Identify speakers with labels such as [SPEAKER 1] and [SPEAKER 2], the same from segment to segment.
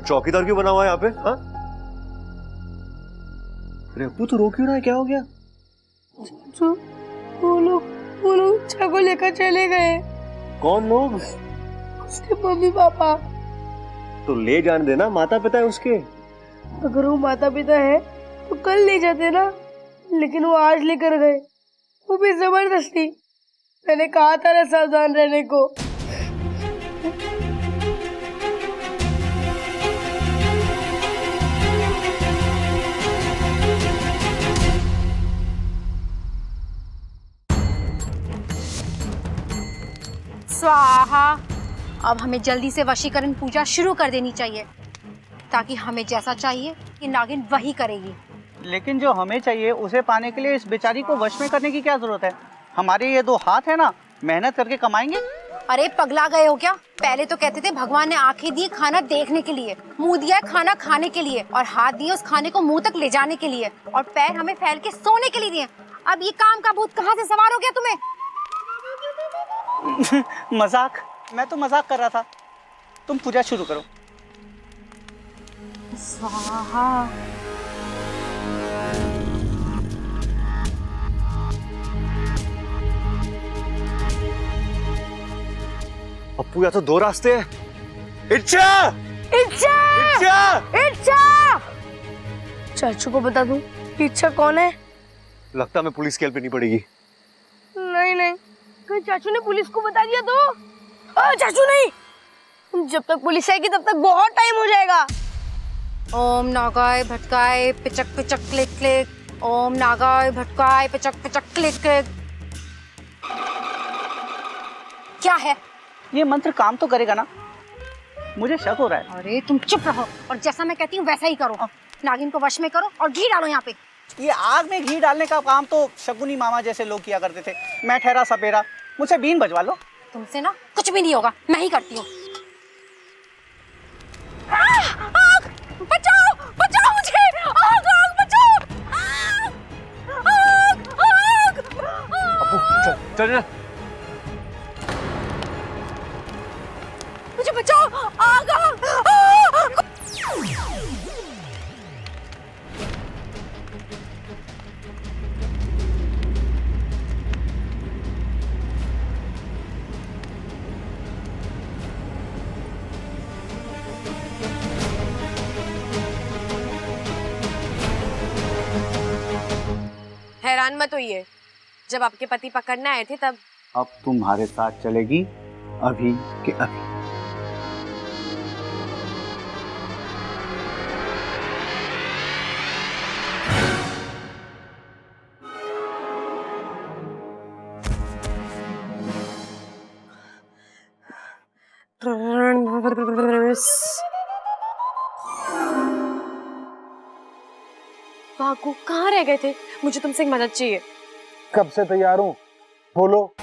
[SPEAKER 1] तो चौकीदार क्यों बना हुआ है यहाँ पे? हाँ? अरे अप्पू तू रो क्यों रहा है? क्या हो गया?
[SPEAKER 2] तो वो लोग इच्छा को लेकर चले गए।
[SPEAKER 1] कौन लोग?
[SPEAKER 2] उसके मम्मी पापा।
[SPEAKER 1] तो ले जाने देना, माता पिता है उसके।
[SPEAKER 2] अगर वो माता पिता है तो कल ले जाते ना, लेकिन वो आज लेकर गए, वो भी जबरदस्ती। मैंने कहा था ना सावधान रहने को।
[SPEAKER 3] स्वाहा। अब हमें जल्दी से वशीकरण पूजा शुरू कर देनी चाहिए, ताकि हमें जैसा चाहिए ये नागिन वही करेगी।
[SPEAKER 4] लेकिन जो हमें चाहिए उसे पाने के लिए इस बेचारी को वश में करने की क्या जरूरत है? हमारे ये 2 हाथ है ना, मेहनत करके कमाएंगे।
[SPEAKER 3] अरे पगला गए हो क्या? पहले तो कहते थे भगवान ने आंखें दी खाना देखने के लिए, मुंह दिया खाना खाने के लिए, और हाथ दिए उस खाने को मुंह तक ले जाने के लिए, और पैर हमें फैल के सोने के लिए दिए। अब ये काम का भूत कहाँ से सवार हो गया तुम्हें?
[SPEAKER 4] मजाक, मैं तो मजाक कर रहा था। तुम पूजा शुरू करो।
[SPEAKER 3] स्वाहा।
[SPEAKER 1] अप्पू या तो 2 रास्ते हैं। इच्छा!
[SPEAKER 2] इच्छा!
[SPEAKER 1] इच्छा!
[SPEAKER 2] इच्छा! चाचू को बता दूं इच्छा कौन है?
[SPEAKER 1] लगता मैं पुलिस की हेल्प लेनी पड़ेगी।
[SPEAKER 2] नहीं, कहीं चाचू ने पुलिस को बता दिया तो? चाचू नहीं, जब तक पुलिस आएगी तब तक बहुत टाइम हो जाएगा।
[SPEAKER 3] ओम नागाय भटकाय पिचक पिचक क्लिक क्लिक। ओम नागाय भटकाय पिचक पिचक क्लिक क्लिक। क्या है?
[SPEAKER 4] ये मंत्र काम तो करेगा ना? मुझे शक हो रहा है।
[SPEAKER 3] अरे तुम चुप रहो और जैसा मैं कहती हूँ वैसा ही करो। नागिन को वश में करो और घी डालो यहाँ पे।
[SPEAKER 4] ये आग में घी डालने का काम तो शकुनी मामा जैसे लोग किया करते थे। मैं ठहरा सपेरा, मुझसे बीन बजवा लो।
[SPEAKER 3] तुमसे ना कुछ भी नहीं होगा, मैं ही करती हूँ। बचाओ बचाओ मुझे, आग आग बचाओ, आग आग आग।
[SPEAKER 1] अप्पू चल चल।
[SPEAKER 3] मुझे बचाओ, आग आग।
[SPEAKER 5] हैरान मत होइए, जब आपके पति पकड़ने आए थे तब।
[SPEAKER 4] अब तुम्हारे साथ चलेगी अभी के अभी।
[SPEAKER 5] भागो, कहाँ रह गए थे? मुझे तुमसे एक मदद चाहिए।
[SPEAKER 6] कब से तैयार हूँ, बोलो।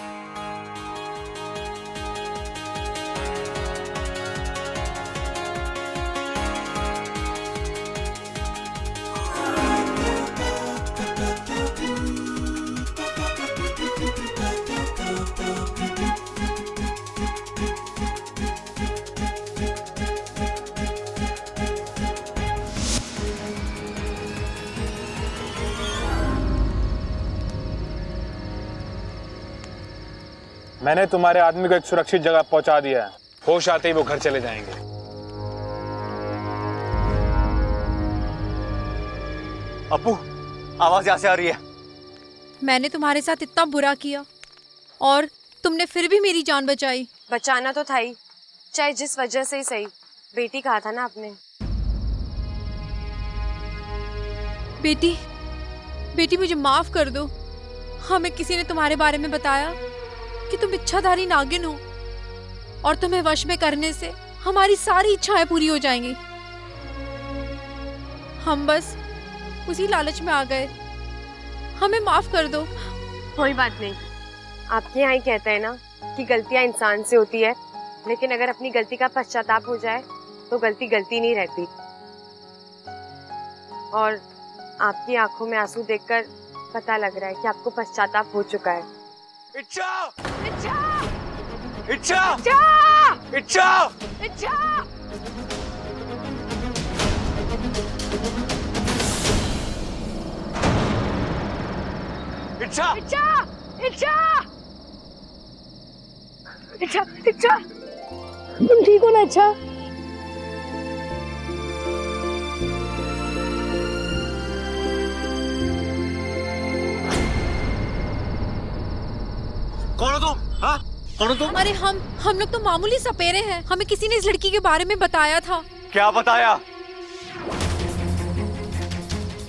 [SPEAKER 6] मैंने तुम्हारे आदमी को एक सुरक्षित जगह पहुंचा दिया है। होश आते ही वो घर चले जाएंगे।
[SPEAKER 1] अप्पू आवाज यहाँ से आ रही है।
[SPEAKER 7] मैंने तुम्हारे साथ इतना बुरा किया और तुमने फिर भी मेरी जान बचाई।
[SPEAKER 5] बचाना तो था ही, चाहे जिस वजह से ही सही। बेटी कहा था ना आपने।
[SPEAKER 7] बेटी, बेटी मुझे माफ कर दो। हमें किसी ने तुम्हारे बारे में बताया कि तुम इच्छाधारी नागिन हो और तुम्हें वश में करने से हमारी सारी इच्छाएं पूरी हो जाएंगी। हम बस उसी लालच में आ गए, हमें माफ कर दो।
[SPEAKER 5] कोई बात नहीं, आपके यहाँ ही कहते हैं ना कि गलतियाँ इंसान से होती है, लेकिन अगर अपनी गलती का पश्चाताप हो जाए तो गलती गलती नहीं रहती। और आपकी आंखों में आंसू देखकर पता लग रहा है कि आपको पश्चाताप हो चुका है।
[SPEAKER 1] इच्छा!
[SPEAKER 5] इच्छा!
[SPEAKER 1] इच्छा!
[SPEAKER 5] इच्छा!
[SPEAKER 1] इच्छा!
[SPEAKER 5] इच्छा!
[SPEAKER 1] इच्छा
[SPEAKER 2] इच्छा इच्छा इच्छा इच्छा तुम ठीक हो ना? इच्छा
[SPEAKER 1] कौन हो तुम? हाँ, कौन हो तुम?
[SPEAKER 7] अरे हम लोग तो मामूली सपेरे हैं। हमें किसी ने इस लड़की के बारे में बताया था।
[SPEAKER 1] क्या बताया?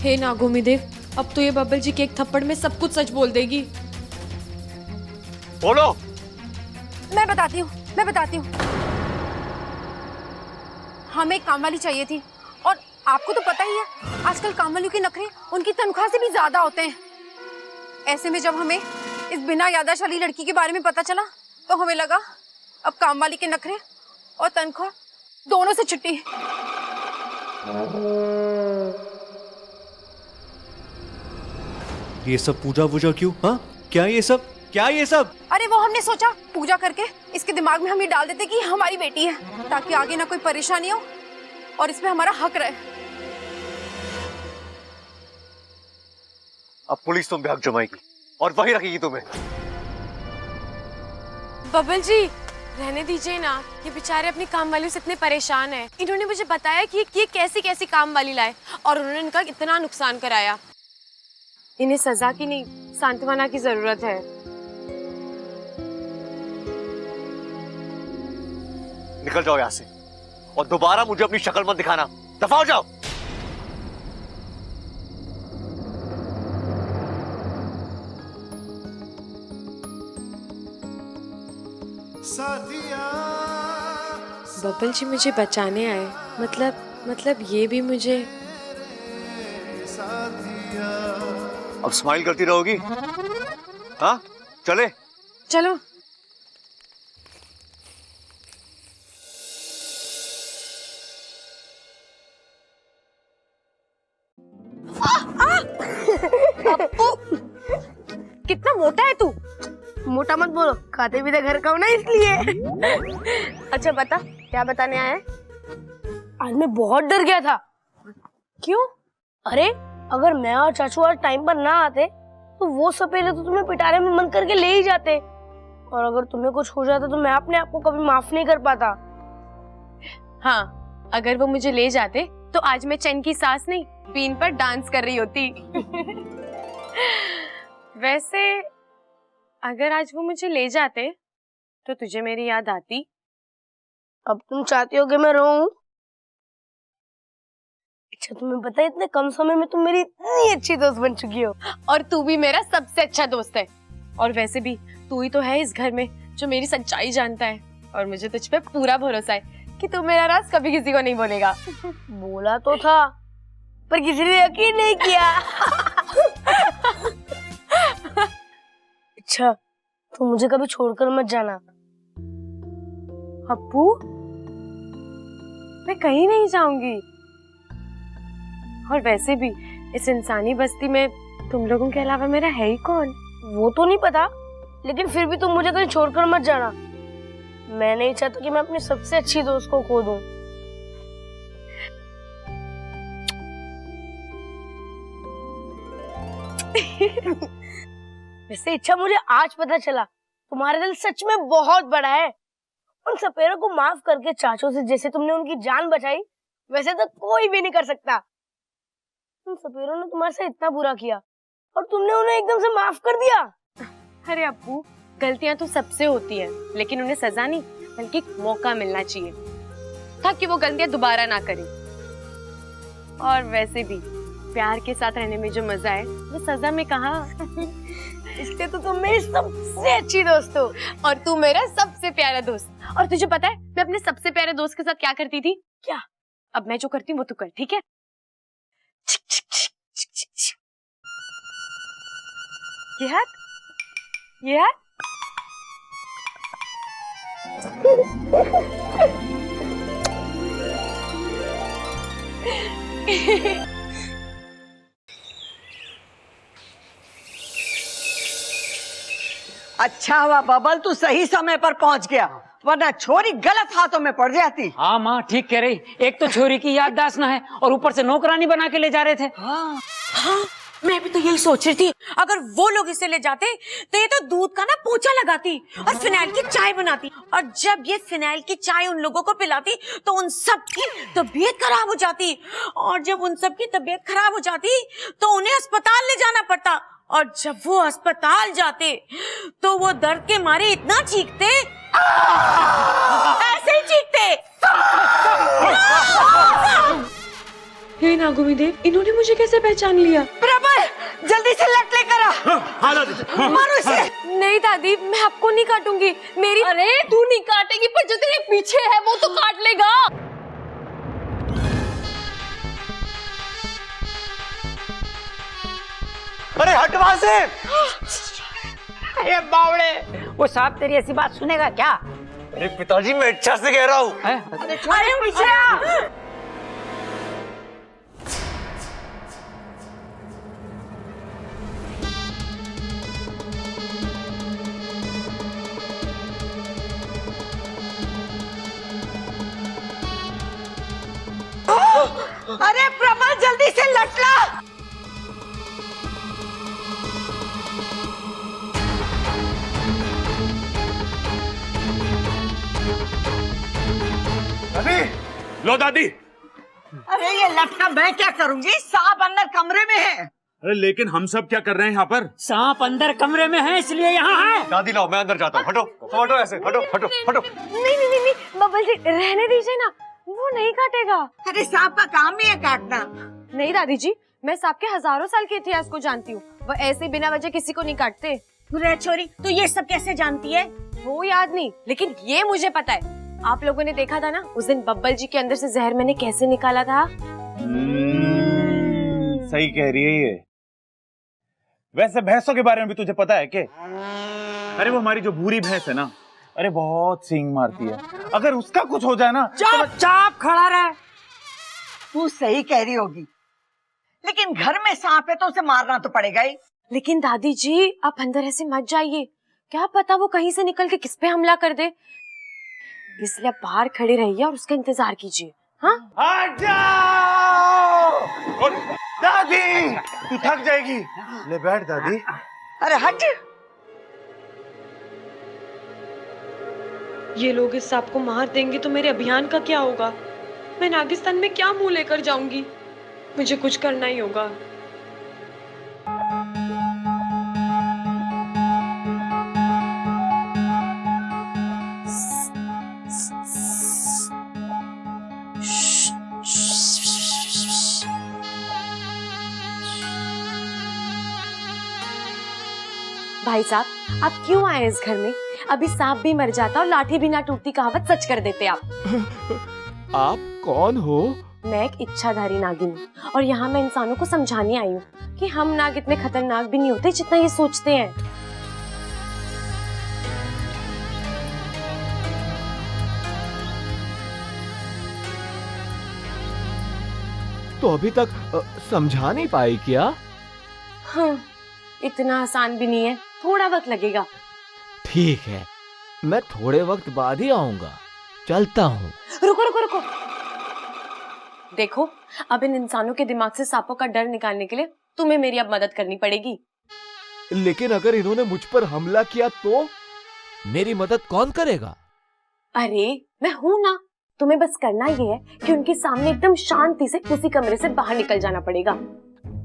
[SPEAKER 7] हे नागोमी देव, अब तो ये बब्बल जी के एक थप्पड़ में सब कुछ सच बोल देगी।
[SPEAKER 1] बोलो।
[SPEAKER 3] मैं बताती हूँ। हमें एक काम वाली चाहिए थी, और आपको तो पता ही है आजकल काम वालियों के नखरे उनकी तनख्वाह से भी ज्यादा होते हैं। ऐसे में जब हमें इस बिना याददाश्त वाली लड़की के बारे में पता चला तो हमें लगा अब काम वाली के नखरे और तनख्वाह दोनों से छुट्टी।
[SPEAKER 8] ये सब पूजा वूजा क्यों? हाँ, क्या ये सब?
[SPEAKER 3] अरे वो हमने सोचा पूजा करके इसके दिमाग में हम ये डाल देते कि हमारी बेटी है, ताकि आगे ना कोई परेशानी हो और इसमें हमारा हक रहे।
[SPEAKER 1] अब पुलिस तुम पे हक जमाएगी और वही रखेगी तुम्हें।
[SPEAKER 5] बबल जी रहने दीजिए ना, ये बेचारे अपनी काम वाली से इतने परेशान हैं। इन्होंने मुझे बताया कि ये कैसी काम वाली लाए और उन्होंने इनका इतना नुकसान कराया। इन्हें सजा की नहीं, सांत्वना की जरूरत है।
[SPEAKER 1] निकल जाओ यहाँ से और दोबारा मुझे अपनी शक्ल मत दिखाना। दफा हो जाओ।
[SPEAKER 5] बबल जी मुझे बचाने आए, मतलब ये भी मुझे।
[SPEAKER 1] अब स्माइल करती रहोगी? हाँ, चले।
[SPEAKER 5] चलो। कितना मोटा है तू?
[SPEAKER 2] मोटा मत बोलो, खाते भी तो घर का हो ना, इसलिए।
[SPEAKER 5] अच्छा बता, क्या बताने आया है?
[SPEAKER 2] आज मैं बहुत डर गया था।
[SPEAKER 5] क्यों?
[SPEAKER 2] अरे अगर मैं और चाचू आज टाइम पर ना आते तो वो सपेरे तो तुम्हें पिटारे में बंद करके ले ही जाते, और अगर तुम्हें कुछ हो जाता तो मैं अपने आप को कभी माफ नहीं कर पाता।
[SPEAKER 5] हाँ, अगर वो मुझे ले जाते तो आज मैं चैन की सांस नहीं, बीन पर डांस कर रही होती। वैसे अगर आज वो मुझे ले जाते तो तुझे मेरी याद आती?
[SPEAKER 2] अब तुम चाहती हो कि मैं रोऊं? अच्छा, तुम्हें पता है इतने कम समय में तुम मेरी इतनी अच्छी दोस्त बन चुकी हो।
[SPEAKER 5] और तू भी मेरा सबसे अच्छा दोस्त है। और वैसे भी तू ही तो है इस घर में जो मेरी सच्चाई जानता है, और मुझे तुझ पे पूरा भरोसा है कि तू मेरा राज कभी किसी को नहीं बोलेगा।
[SPEAKER 2] बोला तो था, पर किसी ने यकीन नहीं किया। अच्छा, तो मुझे कभी छोड़कर मत जाना।
[SPEAKER 5] अप्पू, मैं कहीं नहीं जाऊंगी। और वैसे भी इस इंसानी बस्ती में तुम लोगों के अलावा मेरा है ही कौन?
[SPEAKER 2] वो तो नहीं पता, लेकिन फिर भी तुम मुझे कहीं छोड़कर मत जाना। मैं नहीं चाहता कि मैं अपनी सबसे अच्छी दोस्त को खो दूं। वैसे इच्छा, मुझे आज पता चला तुम्हारा दिल सच में बहुत बड़ा है। उन सपेरों को माफ करके चाचों से जैसे तुमने उनकी जान बचाई, वैसे तो कोई भी नहीं कर सकता। उन सपेरों ने तुम्हारे साथ इतना बुरा किया और तुमने उन्हें एकदम से माफ कर दिया।
[SPEAKER 5] अरे अप्पू, गलतियां तो सबसे होती है, लेकिन उन्हें सजा नहीं बल्कि एक मौका मिलना चाहिए ताकि वो गलतियां दोबारा ना करें। और वैसे भी प्यार के साथ रहने में जो मजा है वो सजा में कहाँ।
[SPEAKER 2] इसलिए तो तुम मेरी सबसे अच्छी दोस्त हो
[SPEAKER 5] और तू मेरा सबसे प्यारा दोस्त। और तुझे पता है मैं अपने सबसे प्यारे दोस्त के साथ क्या करती थी?
[SPEAKER 2] क्या?
[SPEAKER 5] अब मैं जो करती हूँ वो तू कर, ठीक है? ये हाथ, ये हाथ।
[SPEAKER 9] अच्छा हुआ बबल तू सही समय पर पहुंच गया, वरना छोरी गलत हाथों में पड़ जाती।
[SPEAKER 10] हाँ माँ ठीक कह रही, एक तो छोरी की याददाश्त ना है और ऊपर से नौकरानी बना के ले जा रहे थे।
[SPEAKER 9] हाँ,
[SPEAKER 10] मैं भी तो यही सोच रही थी, अगर वो लोग इसे ले जाते तो ये तो दूध का ना पोछा लगाती और फिनाइल की चाय बनाती, और जब ये फिनाइल की चाय उन लोगों को पिलाती तो उन सब की तबीयत खराब हो जाती, और जब उन सब की तबीयत खराब हो जाती तो उन्हें अस्पताल ले जाना पड़ता, और जब वो अस्पताल जाते तो वो दर्द के मारे इतना चीखते, ऐसे ही चीखते।
[SPEAKER 5] हे नागुमी देव, इन्होंने मुझे कैसे पहचान लिया?
[SPEAKER 10] प्रबल जल्दी से लट लेकर आ। मारो इसे।
[SPEAKER 5] नहीं दादी, मैं आपको नहीं काटूंगी। मेरी
[SPEAKER 2] अरे तू नहीं काटेगी, पर जो तेरे पीछे है वो तो काट लेगा।
[SPEAKER 1] अरे हट वहां से।
[SPEAKER 9] अरे बावड़े, वो साहब तेरी ऐसी बात सुनेगा क्या?
[SPEAKER 1] अरे पिताजी, मैं इच्छा से कह रहा हूँ।
[SPEAKER 10] अरे पीछे आ। अरे प्रबल जल्दी से लट ला।
[SPEAKER 6] लो दादी।
[SPEAKER 9] अरे ये लटका मैं क्या करूंगी? सांप अंदर कमरे में है।
[SPEAKER 6] अरे लेकिन हम सब क्या कर रहे हैं यहाँ पर?
[SPEAKER 9] सांप अंदर कमरे में है इसलिए यहाँ है।
[SPEAKER 1] दादी लाओ, मैं अंदर जाता हूँ। हटो हटो, ऐसे हटो हटो हटो।
[SPEAKER 5] नहीं, बब्बल जी रहने दीजिए ना, वो नहीं काटेगा।
[SPEAKER 9] अरे सांप का काम ही है काटना।
[SPEAKER 5] नहीं दादी जी, मैं सांप के हजारों साल के इतिहास को जानती हूँ, वो ऐसे बिना वजह किसी को नहीं काटते।
[SPEAKER 10] रे छोरी, तू ये सब कैसे जानती है?
[SPEAKER 5] वो याद नहीं, लेकिन ये मुझे पता है। आप लोगों ने देखा था ना उस दिन बब्बल जी के अंदर से जहर मैंने कैसे निकाला था।
[SPEAKER 6] सही कह रही है ये। वैसे भैंसों के बारे में भी तुझे पता है क्या? अरे वो हमारी जो भूरी भैंस है ना, अरे बहुत सींग मारती है। अगर उसका कुछ हो जाए ना।
[SPEAKER 9] चुपचाप खड़ा रहे। तू सही कह रही होगी, लेकिन घर में सांप है तो उसे मारना तो पड़ेगा ही।
[SPEAKER 5] लेकिन दादी जी आप अंदर ऐसे मत जाइए, क्या पता वो कहीं से निकल के किस पे हमला कर दे, इसलिए बाहर खड़े रहिए और उसका इंतजार कीजिए। हाँ,
[SPEAKER 6] हट जाओ। दादी तू थक जाएगी, ले बैठ दादी।
[SPEAKER 9] अरे हट।
[SPEAKER 5] ये लोग इस सांप को मार देंगे तो मेरे अभियान का क्या होगा? मैं नागिस्तान में क्या मुंह लेकर जाऊंगी? मुझे कुछ करना ही होगा। भाई साहब, आप क्यों आए इस घर में? अभी सांप भी मर जाता और लाठी भी ना टूटती कहावत सच कर देते आप।
[SPEAKER 8] आप कौन हो?
[SPEAKER 5] मैं एक इच्छाधारी नागिन हूँ और यहाँ मैं इंसानों को समझाने आई हूँ कि हम नाग इतने खतरनाक भी नहीं होते जितना ये सोचते हैं।
[SPEAKER 8] तो अभी तक समझा नहीं पाई क्या?
[SPEAKER 5] हाँ, इतना आसान भी नहीं है, थोड़ा वक्त लगेगा।
[SPEAKER 8] ठीक है, मैं थोड़े वक्त बाद ही आऊंगा। चलता हूँ।
[SPEAKER 5] रुको रुको रुको, देखो अब इन इंसानों के दिमाग से सांपों का डर निकालने के लिए तुम्हें मेरी अब मदद करनी पड़ेगी।
[SPEAKER 8] लेकिन अगर इन्होंने मुझ पर हमला किया तो मेरी मदद कौन करेगा?
[SPEAKER 5] अरे मैं हूं ना, तुम्हें बस करना ये है कि उनके सामने एकदम शांति से उसी कमरे से बाहर निकल जाना पड़ेगा।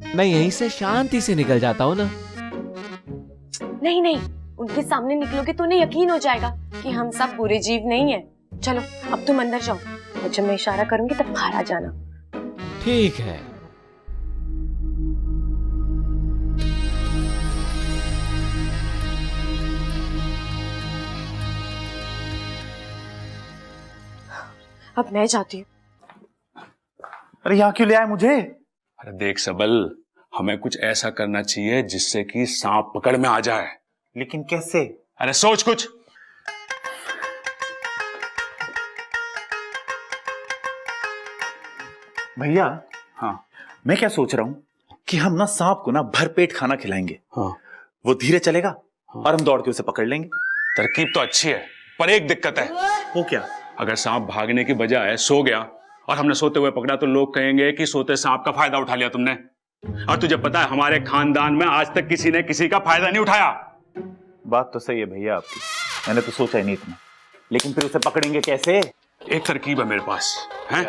[SPEAKER 8] मैं यहीं से शांति से निकल जाता हूँ ना।
[SPEAKER 5] नहीं नहीं, उनके सामने निकलोगे तो उन्हें यकीन हो जाएगा कि हम सब बुरे जीव नहीं है। चलो अब तुम अंदर जाओ और जब मैं इशारा करूंगी तब बाहर आ जाना।
[SPEAKER 8] ठीक है।
[SPEAKER 5] अब मैं जाती हूँ।
[SPEAKER 6] अरे यहाँ क्यों ले आए मुझे?
[SPEAKER 11] अरे देख सबल, हमें कुछ ऐसा करना चाहिए जिससे कि सांप पकड़ में आ जाए।
[SPEAKER 6] लेकिन कैसे?
[SPEAKER 11] अरे सोच कुछ।
[SPEAKER 6] भैया,
[SPEAKER 11] हाँ
[SPEAKER 6] मैं क्या सोच रहा हूँ कि हम ना सांप को ना भरपेट खाना खिलाएंगे।
[SPEAKER 11] हाँ,
[SPEAKER 6] वो धीरे चलेगा
[SPEAKER 11] हाँ।
[SPEAKER 6] और हम दौड़ के उसे पकड़ लेंगे।
[SPEAKER 11] तरकीब तो अच्छी है, पर एक दिक्कत है।
[SPEAKER 6] वो क्या?
[SPEAKER 11] अगर सांप भागने की बजाय सो गया और हमने सोते हुए पकड़ा तो लोग कहेंगे कि सोते सांप का फायदा उठा लिया तुमने। और तुझे पता है हमारे खानदान में आज तक किसी ने किसी का फायदा नहीं उठाया।
[SPEAKER 6] बात तो सही है भैया आपकी, मैंने तो सोचा ही नहीं इतना, लेकिन फिर उसे पकड़ेंगे कैसे?
[SPEAKER 11] एक तरकीब है मेरे पास है?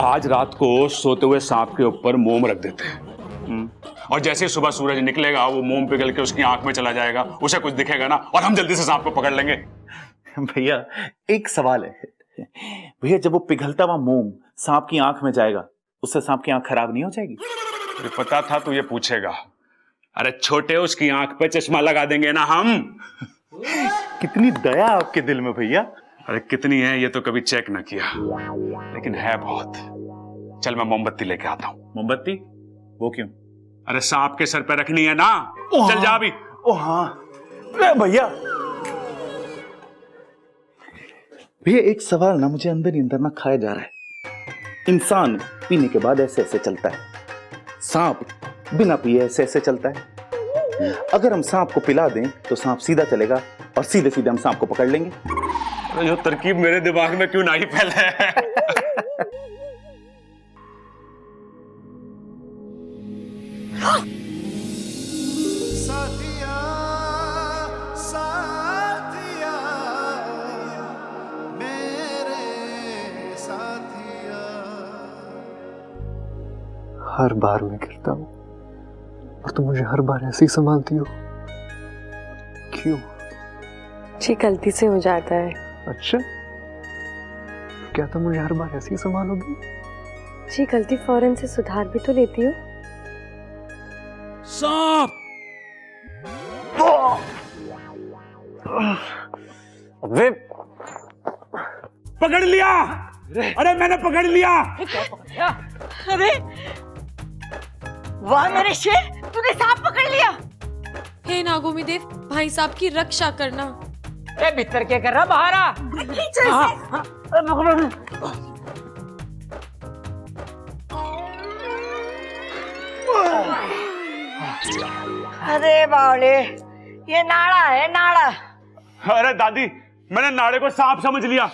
[SPEAKER 11] आज रात को सोते हुए सांप के ऊपर मोम रख देते हैं, और जैसे ही सुबह सूरज निकलेगा वो मोम पिघल के उसकी आंख में चला जाएगा, उसे कुछ दिखेगा ना और हम जल्दी से सांप को पकड़ लेंगे।
[SPEAKER 6] भैया एक सवाल है भैया, जब वो पिघलता हुआ मोम सांप की आंख में जाएगा उससे सांप की आंख खराब नहीं हो जाएगी?
[SPEAKER 11] मुझे पता था तू ये पूछेगा। अरे छोटे उसकी आंख पे चश्मा लगा देंगे ना हम।
[SPEAKER 6] कितनी दया आपके दिल में भैया।
[SPEAKER 11] अरे कितनी है ये तो कभी चेक ना किया, लेकिन है बहुत। चल मैं मोमबत्ती लेके आता हूँ।
[SPEAKER 6] मोमबत्ती? वो क्यों?
[SPEAKER 11] अरे सांप के सर पे रखनी है ना। चल जा अभी।
[SPEAKER 6] ओ हाँ भैया। भैया एक सवाल ना मुझे अंदर ही अंदर ना खाया जा रहा है। इंसान पीने के बाद ऐसे ऐसे चलता है, सांप बिना पिए ऐसे ऐसे चलता है। अगर हम सांप को पिला दें तो सांप सीधा चलेगा और सीधे सीधे हम सांप को पकड़ लेंगे।
[SPEAKER 11] जो तरकीब मेरे दिमाग में क्यों नहीं फैले है।
[SPEAKER 12] हर बार मैं गिरता हूं और तुम मुझे हर बार ऐसे ही संभालती हो, क्यों?
[SPEAKER 5] जी गलती से हो जाता है।
[SPEAKER 12] अच्छा, क्या तुम मुझे हर बार ऐसे ही संभालोगी?
[SPEAKER 5] जी गलती फौरन से सुधार भी तो लेती हूँ।
[SPEAKER 11] सांप!
[SPEAKER 1] अबे
[SPEAKER 11] पकड़ लिया! अरे मैंने पकड़ लिया!
[SPEAKER 9] अरे वाह मेरे शेर, तूने सांप पकड़ लिया।
[SPEAKER 7] हे नागोमी देव, भाई साहब की रक्षा करना।
[SPEAKER 13] ए भीतर क्या कर रहा, बाहर आ।
[SPEAKER 9] अरे बावले, ये नाड़ा है नाड़ा।
[SPEAKER 11] अरे दादी, मैंने नाड़े को सांप समझ लिया।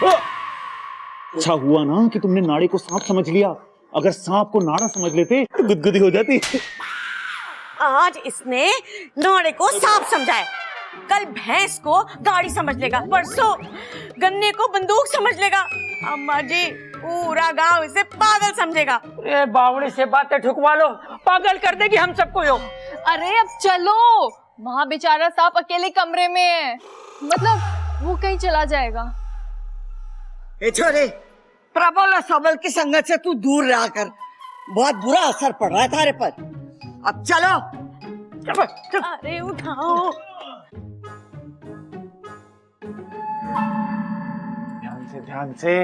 [SPEAKER 6] अच्छा हुआ ना कि तुमने नाड़े को सांप समझ लिया, अगर सांप को नाड़ा समझ लेते तो गुदगुदी हो जाती।
[SPEAKER 10] आज इसने नाड़े को सांप समझा है, कल भैंस को गाड़ी समझ लेगा, परसों गन्ने को बंदूक समझ लेगा, अम्मा जी पूरा गांव इसे पागल समझेगा।
[SPEAKER 13] ए बावड़ी से बातें ठुकवा लो, पागल कर देगी हम सबको यो।
[SPEAKER 7] अरे अब चलो, वहाँ बेचारा सांप अकेले कमरे में है, मतलब वो कहीं चला जाएगा।
[SPEAKER 9] ए छोरे, प्रबल और सबल की संगत से तू दूर रहा कर, बहुत बुरा असर पड़ रहा है तारे पर। अब चलो।
[SPEAKER 10] अरे उठाओ।
[SPEAKER 6] ध्यान से।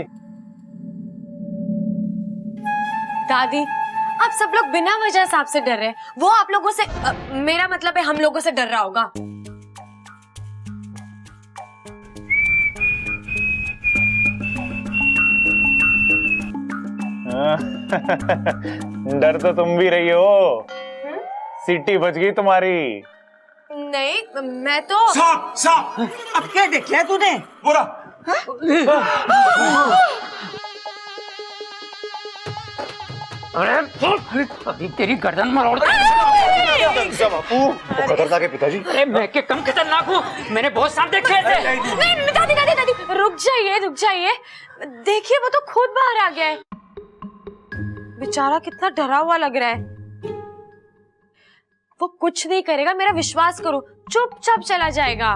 [SPEAKER 5] दादी, आप सब लोग बिना वजह सांप से डर रहे हैं। वो आप लोगों से मेरा मतलब है हम लोगों से डर रहा होगा।
[SPEAKER 6] डर तो तुम भी रही हो। सीटी बज गई तुम्हारी।
[SPEAKER 5] नहीं, मैं तो
[SPEAKER 11] सांप सांप।
[SPEAKER 9] अब क्या देख लिया तूने?
[SPEAKER 11] बोला
[SPEAKER 13] अरे अभी तेरी गर्दन मरोड़ दे।
[SPEAKER 1] बापू, खतरनाक है पिताजी।
[SPEAKER 13] अरे मैं के कम खतरनाक हूँ, मैंने बहुत सांप देखे थे।
[SPEAKER 5] नहीं, दादी दादी दादी, रुक जाइए। देखिए वो तो खुद बाहर आ गया है। बेचारा कितना डरा हुआ लग रहा है। वो कुछ नहीं करेगा, मेरा विश्वास करो, चुपचाप चला जाएगा।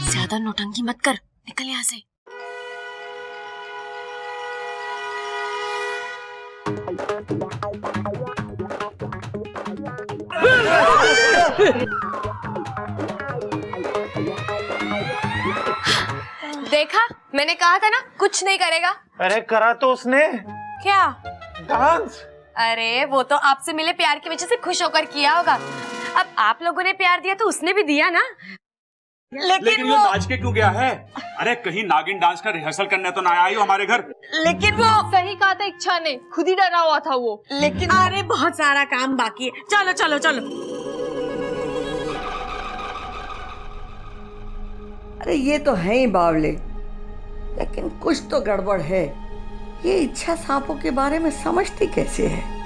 [SPEAKER 5] ज्यादा नौटंकी मत कर, निकल यहाँ से। देखा, मैंने कहा था ना कुछ नहीं करेगा।
[SPEAKER 6] अरे करा तो उसने।
[SPEAKER 5] क्या?
[SPEAKER 6] डांस।
[SPEAKER 5] अरे वो तो आपसे मिले प्यार की वजह से खुश होकर किया होगा। अब आप लोगों ने प्यार दिया तो उसने भी दिया ना।
[SPEAKER 11] लेकिन वो नाच के क्यों गया है? अरे कहीं नागिन डांस का रिहर्सल करने तो ना आई हो हमारे घर।
[SPEAKER 10] लेकिन वो
[SPEAKER 7] सही कहा था इच्छा ने, खुद ही डरा हुआ था वो।
[SPEAKER 10] लेकिन अरे बहुत सारा काम बाकी है, चलो चलो चलो।
[SPEAKER 9] अरे ये तो है ही बावले, लेकिन कुछ तो गड़बड़ है। ये इच्छा सांपों के बारे में समझती कैसे है?